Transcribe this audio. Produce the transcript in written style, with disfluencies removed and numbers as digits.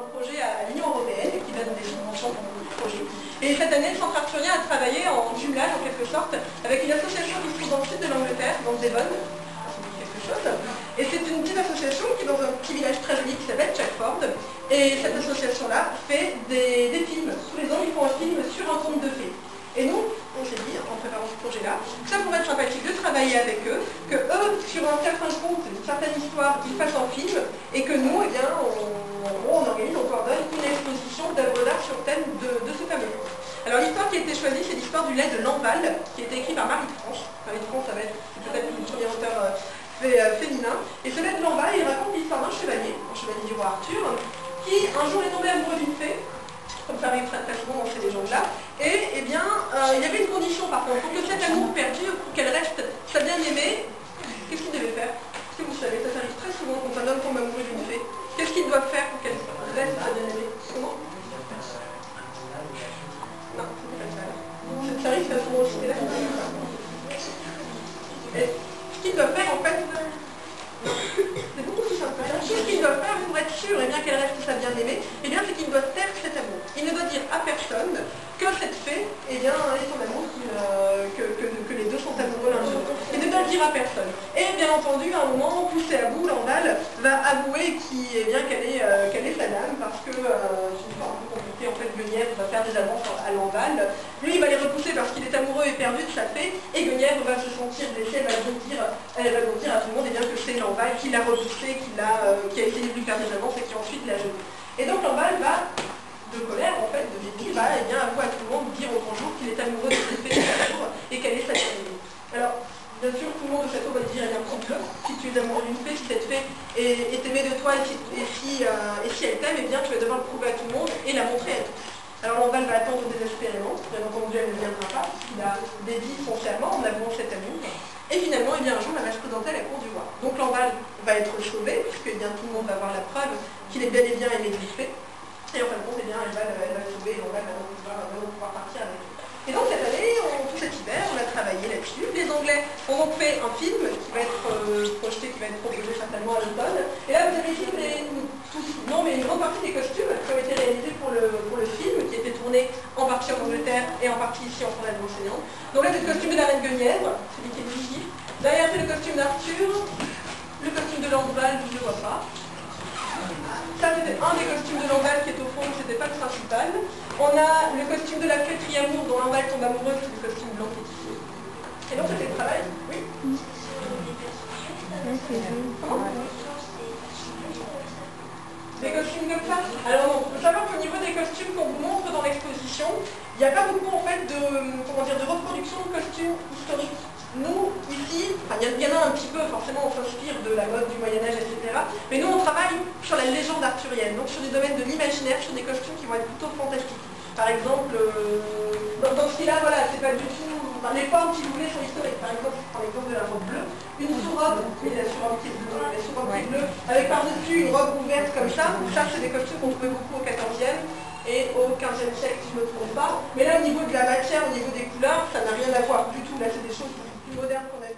un projet à l'Union européenne qui donne des subventions pour beaucoup de projets. Et cette année, le Centre arthurien a travaillé en jumelage, en quelque sorte, avec une association qui se trouve dans le sud de l'Angleterre, dans Devon, ça me dit quelque chose. Et c'est une petite association qui est dans un petit village très joli qui s'appelle Chatford. Et cette association-là fait des films. Tous les ans, ils font un film sur un conte de fées. Et nous, on s'est dit, en préparant ce projet-là, que ça pourrait être sympathique de travailler avec eux, que eux, sur un certain conte, une certaine histoire, ils fassent en film, et que nous, eh bien, on organise, on coordonne une exposition d'œuvres d'art sur thème de ce fameux conte. Alors l'histoire qui a été choisie, c'est l'histoire du lait de Lamballe, qui a été écrit par Marie de France. Marie de France, ça va être peut-être le premier auteur féminin. Et ce lait de Lamballe, il raconte l'histoire d'un chevalier du roi Arthur, qui un jour est tombé amoureux d'une fée, comme ça arrive très souvent dans ces légendes-là. Et eh bien, il y avait une condition par contre, pour que cet amour perdure, pour qu'elle reste sa bien-aimée, qu'est-ce qu'il devait faire? Est-ce que vous savez, ça arrive très souvent quand un homme tombe amoureux d'une fée. Qu'est-ce qu'il doit faire pour qu'elle reste sa bien-aimée? Comment? Non, c'est pas ça. Ça arrive très souvent aussi, mais là, et ce qu'il doit faire en fait, c'est beaucoup plus simple. Ce qu'il doit faire pour être sûr qu'elle reste sa bien-aimée, c'est qu'il doit taire cet amour. Il ne doit dire à personne que cette fée est son amour, que les deux sont amoureux l'un de l'autre. Il ne doit le dire à personne. Et bien entendu, à un moment, poussé à bout, Lamballe va avouer qu'elle est sa dame, parce que c'est une histoire un peu compliquée. En fait, Guenièvre va faire des avances à Lamballe. Lui, il va les repousser parce qu'il est amoureux et perdu de sa fée, et Guenièvre va se sentir blessée, elle va donc dire à tout le monde que c'est Lamballe qui l'a repoussé, qui a essayé de lui faire des avances et qui ensuite l'a jeté. Et donc Lamballe va, de colère en fait, de dépit, va avouer à tout le monde, dire au grand jour qu'il est amoureux de cette fée et qu'elle est sa bien-aimée. Alors, bien sûr, tout le monde au château va dire, il y a un complot. Si tu es amoureux d'une fée, si cette fée est aimée de toi et si elle t'aime, eh bien tu vas devoir le prouver à tout le monde et la montrer à tous. Alors Lamballe va attendre désespérément, bien entendu elle ne viendra pas, parce qu'il a dédié son serment en avouant cet amour. Et finalement, un jour, elle va se présenter à la cour du roi. Donc Lamballe va être sauvée, puisque tout le monde va avoir la preuve qu'il est bel et bien aimé d'une fée. Et en fin de compte, elle va le sauver et Lamballe va pouvoir partir avec lui. Et donc cette année, tout cet hiver, on a travaillé là-dessus. Les Anglais ont donc fait un film qui va être projeté, qui va être proposé certainement à l'automne. Et là, vous avez ici une grande partie des costumes qui ont été réalisés pour le film, qui était tourné en partie en Angleterre et en partie ici en France enseignante. Donc là, c'est le costume de la reine Guenièvre, celui qui est ici. Derrière, c'est le costume d'Arthur, le costume de Lamballe, je ne le vois pas. Ça, c'était un des costumes de Lamballe qui est au fond, c'était pas le principal. On a le costume de la fée Triamour dont Lamballe tombe amoureuse, c'est le costume blanc qui est ici. Et donc, c'était le travail. Oui. Des costumes comme ça? Alors non, il faut savoir qu'au niveau des costumes qu'on vous montre dans l'exposition, il n'y a pas beaucoup en fait de reproduction de costumes historiques. Nous, ici, il y en a un petit peu, forcément on s'inspire de la mode du Moyen-Âge, etc. Mais nous on travaille sur la légende arthurienne, donc sur des domaines de l'imaginaire, sur des costumes qui vont être plutôt fantastiques. Par exemple, dans ce cas-là, voilà, c'est pas du tout... les formes, si vous voulez, sont historiques. Par exemple, je prends l'exemple de la robe bleue. Une sous-robe, oui, la sous-robe qui est bleue, avec par-dessus une robe ouverte comme ça. Ça, c'est des costumes qu'on trouvait beaucoup au XIVe et au XVe siècle, si je ne me trompe pas. Mais là, au niveau de la matière, au niveau des couleurs, ça n'a rien à voir du tout. Là, c'est des choses plus modernes qu'on a